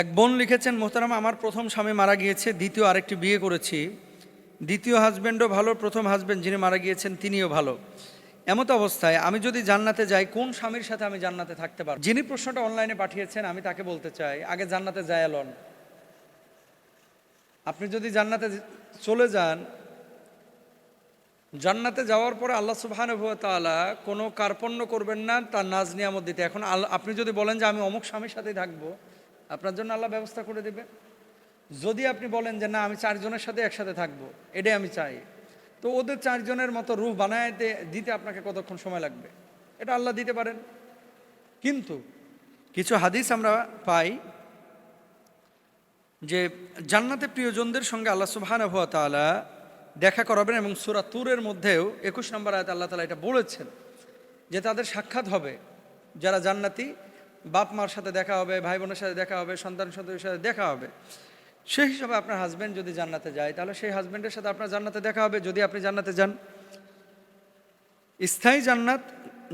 এক বোন লিখেছেন, মোহতারাম, আমার প্রথম স্বামী মারা গিয়েছে, দ্বিতীয় আরেকটি বিয়ে করেছি। দ্বিতীয় হাজব্যান্ডও ভালো, প্রথম হাজব্যান্ড যিনি মারা গিয়েছেন তিনিও ভালো। এমত অবস্থায় আমি যদি জান্নাতে যাই, কোন স্বামীর সাথে আমি জান্নাতে থাকতে পারব? যিনি প্রশ্নটা অনলাইনে পাঠিয়েছেন আমি তাকে বলতে চাই, আগে জান্নাতে যায় লন। আপনি যদি জান্নাতে চলে যান, জান্নাতে যাওয়ার পরে আল্লাহ সুবহানাহু ওয়া তাআলা কোনো কার্পণ্য করবেন না তার নাজ নিয়ামত দিতে। এখন আপনি যদি বলেন যে আমি অমুক স্বামীর সাথেই থাকবো, আপনার জন্য আল্লাহ ব্যবস্থা করে দেবে। যদি আপনি বলেন যে না, আমি চারজনের সাথে একসাথে থাকবো, এটাই আমি চাই, তো ওদের চারজনের মতো রূহ বানায় দিতে আপনাকে কতক্ষণ সময় লাগবে? এটা আল্লাহ দিতে পারেন। কিন্তু কিছু হাদিস আমরা পাই যে জান্নাতে প্রিয়জনদের সঙ্গে আল্লাহ সুবহানাহু ওয়া তাআলা দেখা করাবেন, এবং সূরা তুরের মধ্যেও 21 নম্বর আয়াতে আল্লাহ তাআলা এটা বলেছেন যে তাদের সাক্ষাৎ হবে। যারা জান্নাতি, বাপ মার সাথে দেখা হবে, ভাই বোনের সাথে দেখা হবে, সন্তান সন্ততির সাথে দেখা হবে। সেই হিসাবে আপনার হাজব্যান্ড যদি জান্নাতে যায়, তাহলে সেই হাজব্যান্ডের সাথে আপনার জান্নাতে দেখা হবে যদি আপনি জান্নাতে যান। স্থায়ী জান্নাত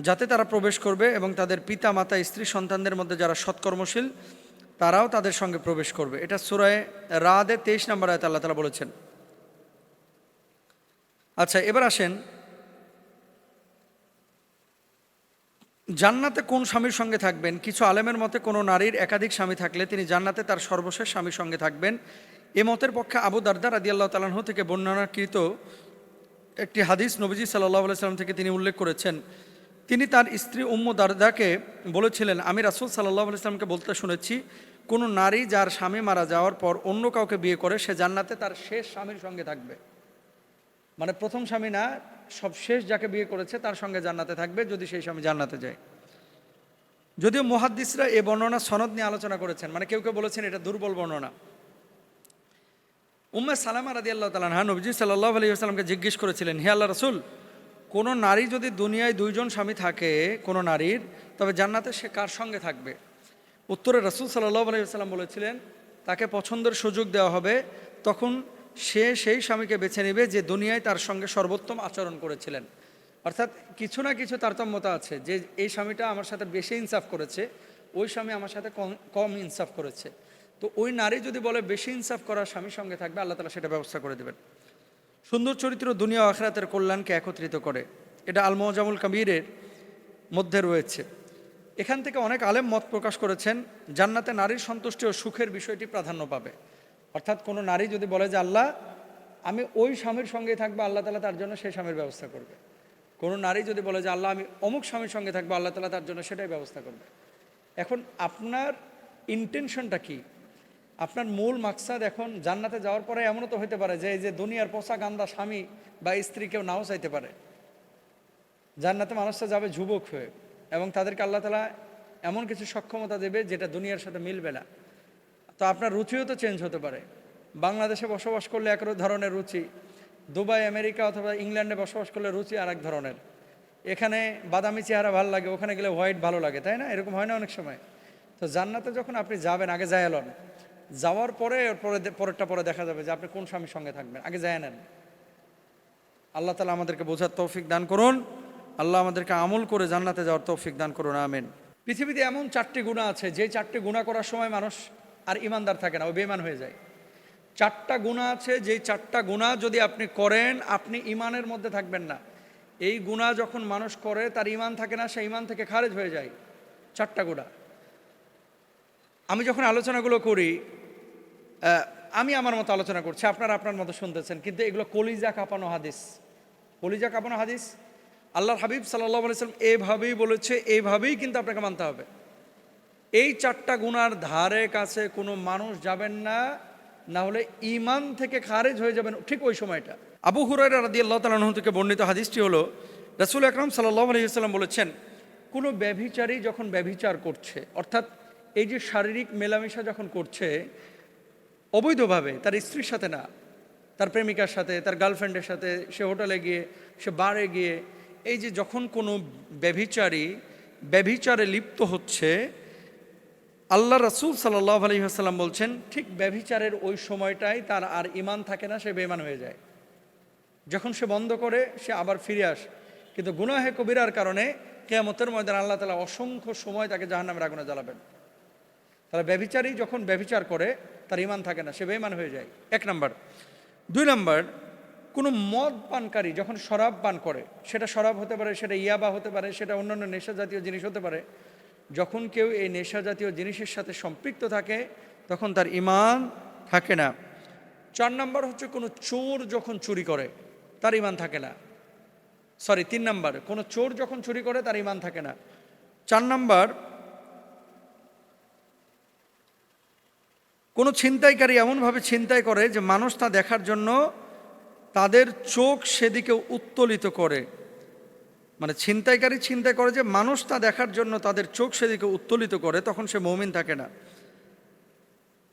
যাতে তারা প্রবেশ করবে, এবং তাদের পিতা মাতা স্ত্রী সন্তানদের মধ্যে যারা সৎকর্মশীল তারাও তাদের সঙ্গে প্রবেশ করবে। এটা সূরা রাদের 23 নম্বর আয়াতে আল্লাহ তাআলা বলেছেন। আচ্ছা, এবার আসেন, জান্নাতে কোন স্বামীর সঙ্গে থাকবেন? কিছু আলেমের মতে কোনো নারীর একাধিক স্বামী থাকলে তিনি জান্নাতে তার সর্বশেষ স্বামীর সঙ্গে থাকবেন। এ মতের পক্ষে আবু দারদা রাদিয়াল্লাহু তাআলা আনহু থেকে বর্ণনাকৃত একটি হাদিস নবীজি সাল্লাল্লাহু আলাইহি সাল্লাম থেকে তিনি উল্লেখ করেছেন। তিনি তার স্ত্রী উম্মু দারদাকে বলেছিলেন, আমি রাসূল সাল্লাল্লাহু আলাইহি সাল্লামকে বলতে শুনেছি, কোনো নারী যার স্বামী মারা যাওয়ার পর অন্য কাউকে বিয়ে করে সে জান্নাতে তার শেষ স্বামীর সঙ্গে থাকবে। মানে প্রথম স্বামী না, সব শেষ যাকে বিয়ে করেছে তার সঙ্গে জান্নাতে থাকবে যদি সেই স্বামী জান্নাতে যায়। যদিও মুহাদ্দিসরা এই বর্ণনা সনদ নিয়ে আলোচনা করেছেন, মানে কেউ কেউ বলেছেন এটা দুর্বল বর্ণনা। উম্মে সালামা রাদিয়াল্লাহু তাআলা আনহা নবীজি সাল্লাল্লাহু আলাইহি ওয়াসাল্লামকে জিজ্ঞেস করেছিলেন, হে আল্লাহ রাসূল, কোনো নারী যদি দুনিয়ায় দুইজন স্বামী থাকে কোনো নারীর, তবে জান্নাতে সে কার সঙ্গে থাকবে? উত্তরে রাসূল সাল্লাল্লাহু আলাইহি ওয়াসাল্লাম বলেছিলেন, তাকে পছন্দের সুযোগ দেওয়া হবে, তখন সে সেই স্বামীকে বেছে নেবে যে দুনিয়ায় তার সঙ্গে সর্বোত্তম আচরণ করেছিলেন। অর্থাৎ কিছু না কিছু তারতম্যতা আছে, যে এই স্বামীটা আমার সাথে বেশি ইনসাফ করেছে, ওই স্বামী আমার সাথে কম ইনসাফ করেছে। তো ওই নারী যদি বলে বেশি ইনসাফ করার স্বামীর সঙ্গে থাকবে, আল্লাহ তাআলা সেটা ব্যবস্থা করে দেবেন। সুন্দর চরিত্র দুনিয়া ও আখিরাতের কল্যাণকে একত্রিত করে, এটা আল মুআজামুল কাবীরের মধ্যে রয়েছে। এখান থেকে অনেক আলেম মত প্রকাশ করেছেন, জান্নাতে নারীর সন্তুষ্টি ও সুখের বিষয়টি প্রাধান্য পাবে। অর্থাৎ কোনো নারী যদি বলে যে আল্লাহ আমি ওই স্বামীর সঙ্গেই থাকবো, আল্লাহ তাআলা তার জন্য সেই স্বামীর ব্যবস্থা করবে। কোনো নারী যদি বলে যে আল্লাহ আমি অমুক স্বামীর সঙ্গে থাকবো, আল্লাহ তাআলা তার জন্য সেটাই ব্যবস্থা করবে। এখন আপনার ইন্টেনশনটা কি? আপনার মূল মাকসাদ এখন জান্নাতে যাওয়ার পরে এমনও তো হতে পারে যে এই যে দুনিয়ার পচা গান্দা স্বামী বা স্ত্রী কেউ নাও চাইতে পারে। জান্নাতে মানুষটা যাবে যুবক হয়ে, এবং তাদেরকে আল্লাহ তাআলা এমন কিছু সক্ষমতা দেবে যেটা দুনিয়ার সাথে মিলবে না। তো আপনার রুচিও তো চেঞ্জ হতে পারে। বাংলাদেশে বসবাস করলে এক ধরনের রুচি, দুবাই, আমেরিকা অথবা ইংল্যান্ডে বসবাস করলে রুচি আর এক ধরনের। এখানে বাদামি চেহারা ভালো লাগে, ওখানে গেলে হোয়াইট ভালো লাগে, তাই না? এরকম হয় না অনেক সময়? তো জান্নাতে যখন আপনি যাবেন, আগে যায় এলন, যাওয়ার পরে পরেরটা পরে দেখা যাবে যে আপনি কোন স্বামীর সঙ্গে থাকবেন, আগে যায় নেন। আল্লাহ তাআলা আমাদেরকে বোঝার তৌফিক দান করুন। আল্লাহ আমাদেরকে আমল করে জান্নাতে যাওয়ার তৌফিক দান করুন, আমিন। পৃথিবীতে এমন 4টি গুনাহ আছে, যে 4টি গুনাহ করার সময় মানুষ আর ইমানদার থাকে না, ও বেঈমান হয়ে যায়। 4টা গুনাহ আছে, যেই 4টা গুনাহ যদি আপনি করেন আপনি ইমানের মধ্যে থাকবেন না। এই গুনাহ যখন মানুষ করে তার ইমান থাকে না, সে ইমান থেকে খারেজ হয়ে যায়। 4টা গুনাহ আমি যখন আলোচনাগুলো করি, আমি আমার মতো আলোচনা করছি, আপনারা আপনার মতো শুনতেছেন, কিন্তু এগুলো কলিজা কাঁপানো হাদিস। কলিজা কাঁপানো হাদিস। আল্লাহর হাবিব সাল্লাল্লাহু আলাইহি ওয়াসাল্লাম এইভাবেই বলেছে, এইভাবেই কিন্তু আপনাকে মানতে হবে। এই 4টা গুনার ধারে কাছে কোনো মানুষ যাবেন না, না হলে ঈমান থেকে খারেজ হয়ে যাবেন ঠিক ওই সময়টা। আবু হুরায়রা রাদিয়াল্লাহু তাআলা আনহু থেকে বর্ণিত হাদিসটি হলো, রাসূল আকরাম সাল্লাল্লাহু আলাইহি ওয়াসাল্লাম বলেছেন, কোনো ব্যভিচারী যখন ব্যভিচার করছে, অর্থাৎ এই যে শারীরিক মেলামেশা যখন করছে অবৈধভাবে, তার স্ত্রীর সাথে না, তার প্রেমিকার সাথে, তার গার্লফ্রেন্ডের সাথে, সে হোটেলে গিয়ে, সে বারে গিয়ে, এই যে যখন কোনো ব্যভিচারী ব্যভিচারে লিপ্ত হচ্ছে, আল্লাহ রাসূল সাল্লাল্লাহু আলাইহি ওয়াসাল্লাম বলছেন ঠিক ব্যভিচারের ওই সময়টাই তার আর ঈমান থাকে না, সে বেঈমান হয়ে যায়। যখন সে বন্ধ করে সে আবার ফিরে আসে, কিন্তু গুনাহে কবিরার কারণে কিয়ামতের ময়দানে আল্লাহ তাআলা অসংখ্য সময় তাকে জাহান্নামের আগুনে জ্বালাবেন। তাহলে ব্যভিচারী যখন ব্যভিচার করে তার ঈমান থাকে না, সে বেঈমান হয়ে যায়, 1 নাম্বার। 2 নাম্বার, কোনো মদ পানকারী যখন শরাব পান করে, সেটা শরাব হতে পারে, সেটা ইয়াবা হতে পারে, সেটা অন্যান্য নেশা জাতীয় জিনিস হতে পারে, যখন কেউ এই নেশা জাতীয় জিনিসের সাথে সম্পৃক্ত থাকে তখন তার ঈমান থাকে না। 4 নাম্বার হচ্ছে কোনো চোর যখন চুরি করে তার ঈমান থাকে না। 3 নাম্বার, কোনো চোর যখন চুরি করে তার ঈমান থাকে না। 4 নাম্বার, কোনো ছিনতাইকারী এমনভাবে ছিনতাই করে যে মানুষ তা দেখার জন্য তাদের চোখ সেদিকে উত্তোলিত করে, মানে ছিনতাইকারী ছিনতাই করে যে মানুষ তা দেখার জন্য তাদের চোখ সেদিকে উত্তোলিত করে, তখন সে মুমিন থাকে না।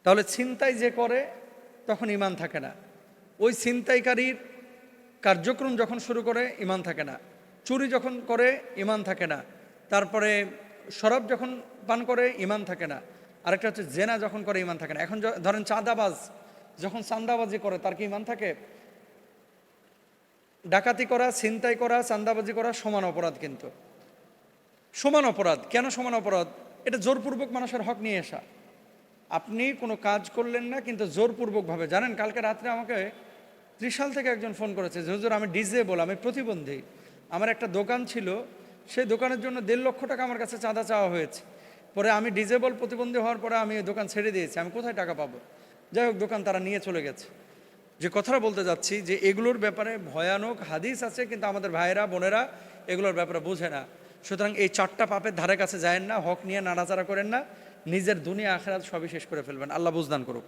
তাহলে ছিনতাই যে করে তখন ঈমান থাকে না। ওই ছিনতাইকারীর কার্যক্রম যখন শুরু করে ঈমান থাকে না। চুরি যখন করে ঈমান থাকে না। তারপরে শরাব যখন পান করে ঈমান থাকে না। আরেকটা হচ্ছে জেনা যখন করে ঈমান থাকে না। এখন ধরেন চাঁদাবাজ যখন চাঁদাবাজি করে তার কি ঈমান থাকে? ডাকাতি করা, ছিনতাই করা, চাঁদাবাজি করা সমান অপরাধ, কিন্তু সমান অপরাধ। কেন সমান অপরাধ? এটা জোরপূর্বক মানুষের হক নিয়ে আসা। আপনি কোনো কাজ করলেন না কিন্তু জোরপূর্বকভাবে। জানেন, কালকে রাত্রে আমাকে ত্রিশাল থেকে একজন ফোন করেছে যে হুজুর আমি ডিজেবল, আমি প্রতিবন্ধী, আমার একটা দোকান ছিল, সেই দোকানের জন্য 1.5 লক্ষ টাকা আমার কাছে চাঁদা চাওয়া হয়েছে। পরে আমি ডিজেবল প্রতিবন্ধী হওয়ার পরে আমি ওই দোকান ছেড়ে দিয়েছি, আমি কোথায় টাকা পাবো? যাই হোক, দোকান তারা নিয়ে চলে গেছে। যে কথাটা বলতে যাচ্ছি যে এগুলোর ব্যাপারে ভয়ানক হাদিস আছে, কিন্তু আমাদের ভাইয়েরা বোনেরা এগুলোর ব্যাপারে বোঝে না। সুতরাং এই 4টা পাপের ধারে কাছে যায়েন না, হক নিয়ে নাড়াচাড়া করেন না, নিজের দুনিয়া আখিরাত সবই শেষ করে ফেলবেন। আল্লাহ বুঝদান করুক।